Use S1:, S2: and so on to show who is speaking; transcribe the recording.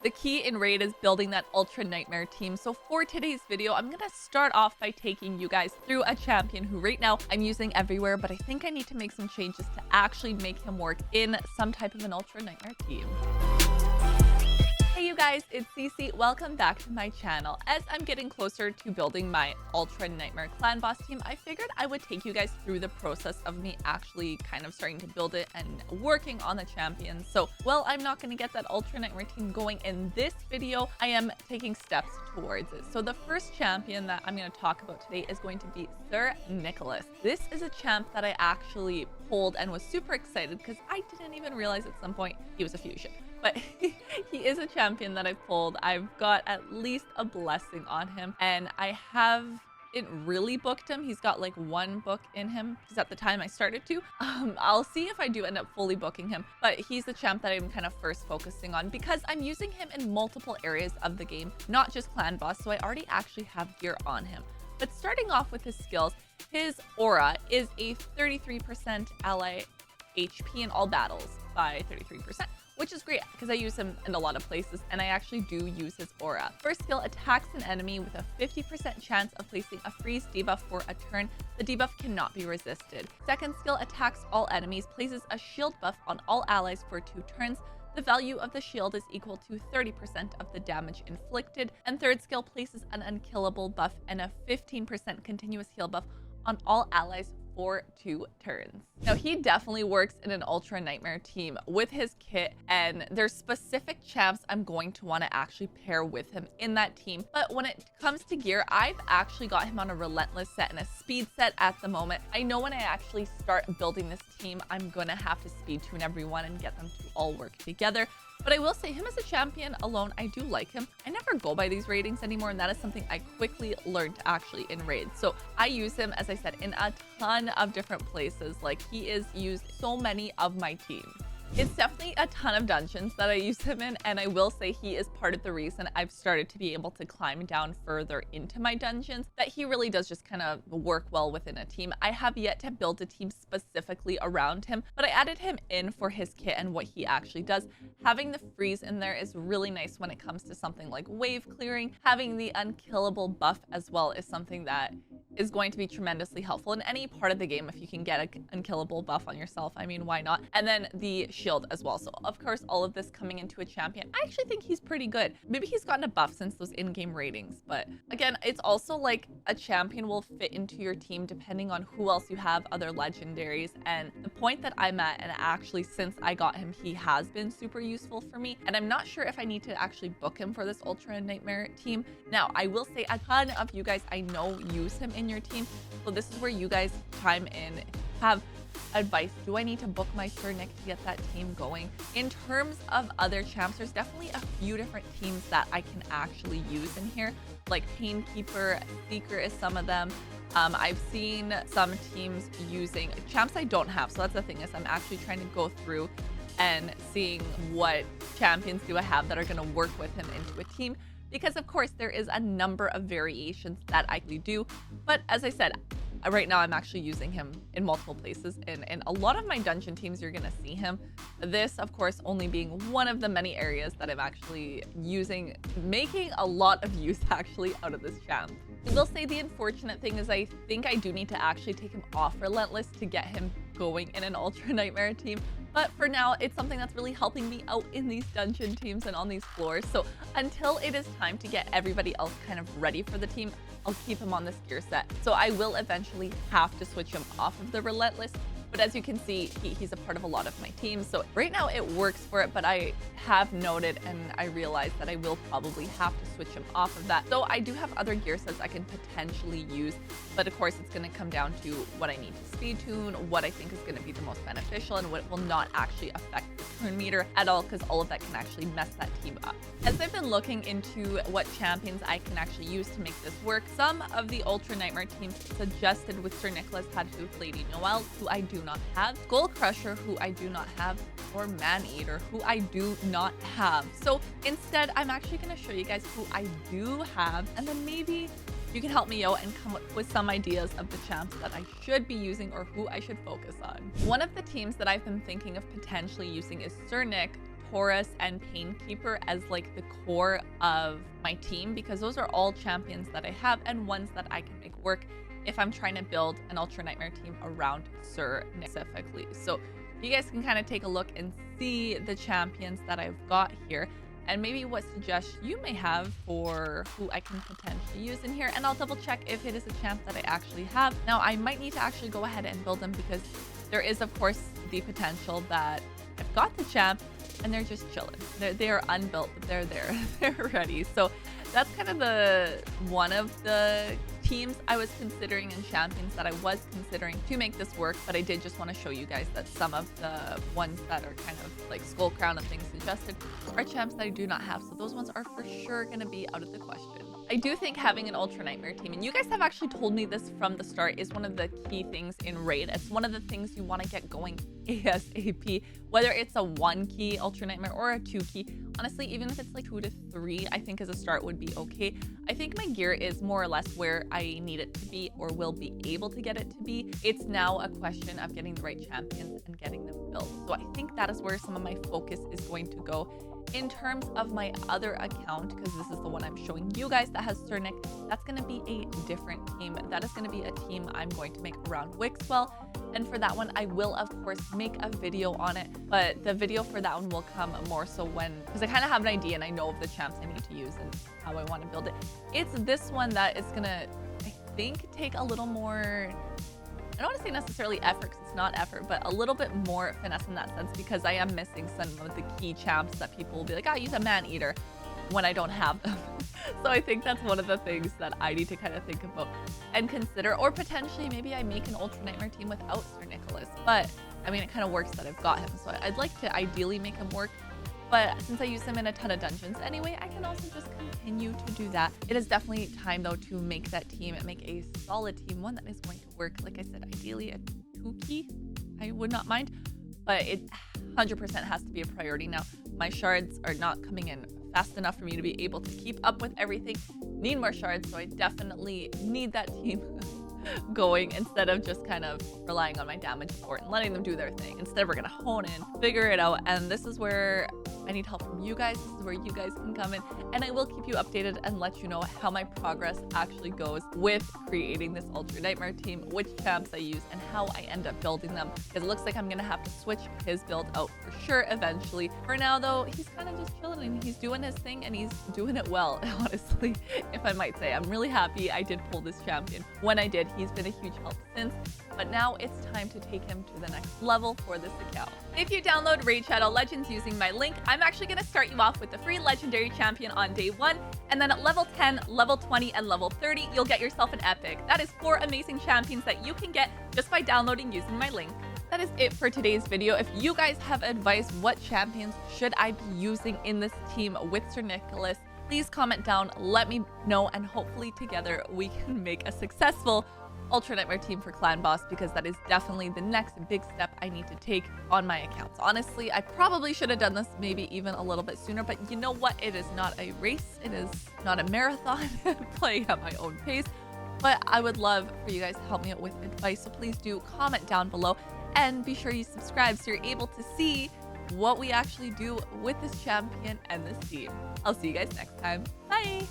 S1: The key in Raid is building that Ultra Nightmare team. So for today's video, I'm going to start off by taking you guys through a champion who right now I'm using everywhere, but I think I need to make some changes to actually make him work in some type of an Ultra Nightmare team. Hey you guys, it's Cece. Welcome back to my channel. As I'm getting closer to building my Ultra Nightmare clan boss team, I figured I would take you guys through the process of me actually kind of starting to build it and working on the champion. So, well, I'm not going to get that Ultra Nightmare team going in this video. I am taking steps towards it. So the first champion that I'm going to talk about today is going to be Sir Nicholas. This is a champ that I actually pulled and was super excited because I didn't even realize at some point he was a fusion. But he is a champion that I've pulled. I've got at least a blessing on him, and I haven't really booked him. He's got like one book in him because at the time I started to. I'll see if I do end up fully booking him, but he's the champ that I'm kind of first focusing on because I'm using him in multiple areas of the game, not just clan boss, so I already actually have gear on him. But starting off with his skills, his aura is a 33% ally HP in all battles by 33%. Which is great because I use him in a lot of places and I actually do use his aura. First skill attacks an enemy with a 50% chance of placing a freeze debuff for a turn. The debuff cannot be resisted. Second skill attacks all enemies, places a shield buff on all allies for 2 turns. The value of the shield is equal to 30% of the damage inflicted. And third skill places an unkillable buff and a 15% continuous heal buff on all allies for 2 turns. Now he definitely works in an Ultra Nightmare team with his kit, and there's specific champs I'm going to want to actually pair with him in that team. But when it comes to gear, I've actually got him on a relentless set and a speed set at the moment. I know when I actually start building this team, I'm gonna have to speed tune everyone and get them to all work together. But I will say him as a champion alone, I do like him. I never go by these ratings anymore, and that is something I quickly learned actually in raids. So I use him, as I said, in a ton of different places. Like he is used so many of my teams. It's definitely a ton of dungeons that I use him in, and I will say he is part of the reason I've started to be able to climb down further into my dungeons, that he really does just kind of work well within a team. I have yet to build a team specifically around him, but I added him in for his kit and what he actually does. Having the freeze in there is really nice when it comes to something like wave clearing. Having the unkillable buff as well is something that is going to be tremendously helpful in any part of the game if you can get an unkillable buff on yourself. I mean, why not? And then the shield as well. So of course, all of this coming into a champion, I actually think he's pretty good. Maybe he's gotten a buff since those in-game ratings, but again, it's also like a champion will fit into your team depending on who else you have, other legendaries. And the point that I'm at, and actually since I got him, he has been super useful for me. And I'm not sure if I need to actually book him for this Ultra Nightmare team. Now, I will say a ton of you guys I know use him in your team. So this is where you guys chime in, have advice. Do I need to book my Sir Nick to get that team going? In terms of other champs, there's definitely a few different teams that I can actually use in here. Like Painkeeper, Seeker is some of them. I've seen some teams using champs I don't have. So that's the thing, is I'm actually trying to go through and seeing what champions do I have that are going to work with him into a team. Because of course there is a number of variations that I can do. But as I said, right now I'm actually using him in multiple places. And in a lot of my dungeon teams, you're gonna see him. This, of course, only being one of the many areas that I'm actually using, making a lot of use actually out of this champ. I will say the unfortunate thing is I think I do need to actually take him off Relentless to get him going in an Ultra Nightmare team. But for now, it's something that's really helping me out in these dungeon teams and on these floors. So until it is time to get everybody else kind of ready for the team, I'll keep him on this gear set. So I will eventually have to switch him off of the Relentless. But as you can see, he's a part of a lot of my teams. So right now it works for it, but I have noted and I realized that I will probably have to switch him off of that. So I do have other gear sets I can potentially use, but of course it's going to come down to what I need to speed tune, what I think is going to be the most beneficial, and what will not actually affect the turn meter at all, because all of that can actually mess that team up. As I've been looking into what champions I can actually use to make this work, some of the Ultra Nightmare teams suggested with Sir Nicholas had Lady Noelle, who I do not have, Skull Crusher, who I do not have, or Man-Eater, who I do not have. So instead, I'm actually going to show you guys who I do have, and then maybe you can help me out and come up with some ideas of the champs that I should be using or who I should focus on. One of the teams that I've been thinking of potentially using is Sir Nick, Porous and Painkeeper as like the core of my team, because those are all champions that I have and ones that I can make work if I'm trying to build an Ultra Nightmare team around Sir specifically. So you guys can kind of take a look and see the champions that I've got here, and maybe what suggestions you may have for who I can potentially use in here. And I'll double check if it is a champ that I actually have. Now, I might need to actually go ahead and build them, because there is, of course, the potential that I've got the champ and they're just chilling. They're unbuilt, but they're there. They're ready. So that's kind of one of the teams I was considering and champions that I was considering to make this work. But I did just want to show you guys that some of the ones that are kind of like Skull Crown and things suggested are champs that I do not have. So those ones are for sure going to be out of the question. I do think having an Ultra Nightmare team, and you guys have actually told me this from the start, is one of the key things in Raid. It's one of the things you want to get going ASAP, whether it's a 1-key Ultra Nightmare or a 2-key. Honestly, even if it's like 2 to 3, I think as a start would be okay. I think my gear is more or less where I need it to be, or will be able to get it to be. It's now a question of getting the right champions and getting them built. So I think that is where some of my focus is going to go. In terms of my other account, because this is the one I'm showing you guys that has Sir Nick, that's going to be a different team. That is going to be a team I'm going to make around Wixwell. And for that one, I will, of course, make a video on it. But the video for that one will come more so because I kind of have an idea and I know of the champs I need to use and how I want to build it. It's this one that is going to, I think, take a little more... I don't want to say necessarily effort, because it's not effort, but a little bit more finesse in that sense, because I am missing some of the key champs that people will be like, use a man-eater when I don't have them. So I think that's one of the things that I need to kind of think about and consider, or potentially maybe I make an Ultra Nightmare team without Sir Nicholas. But I mean, it kind of works that I've got him, so I'd like to ideally make him work. But since I use him in a ton of dungeons anyway, I can also just continue to do that. It is definitely time, though, to make that team and make a solid team, one that is going to work. Like I said, ideally a 2-key, I would not mind, but it 100% has to be a priority. Now, my shards are not coming in fast enough for me to be able to keep up with everything. Need more shards, so I definitely need that team going instead of just kind of relying on my damage support and letting them do their thing. Instead, we're going to hone in, figure it out, and this is where I need help from you guys. This is where you guys can come in, and I will keep you updated and let you know how my progress actually goes with creating this Ultra Nightmare team, which champs I use, and how I end up building them, because it looks like I'm going to have to switch his build out for sure eventually. For now, though, he's kind of just chilling and he's doing his thing, and he's doing it well, honestly, if I might say. I'm really happy I did pull this champion when I did. He's been a huge help since, but now it's time to take him to the next level for this account. If you download Raid Shadow Legends using my link, I'm actually going to start you off with the free legendary champion on day 1, and then at level 10, level 20, and level 30, you'll get yourself an epic. That is 4 amazing champions that you can get just by downloading using my link. That is it for today's video. If you guys have advice, what champions should I be using in this team with Sir Nicholas, please comment down, let me know, and hopefully together we can make a successful Ultra Nightmare team for Clan Boss, because that is definitely the next big step I need to take on my accounts. Honestly, I probably should have done this maybe even a little bit sooner, but you know what? It is not a race. It is not a marathon. Playing at my own pace. But I would love for you guys to help me out with advice, so please do comment down below and be sure you subscribe so you're able to see what we actually do with this champion and this team. I'll see you guys next time. Bye!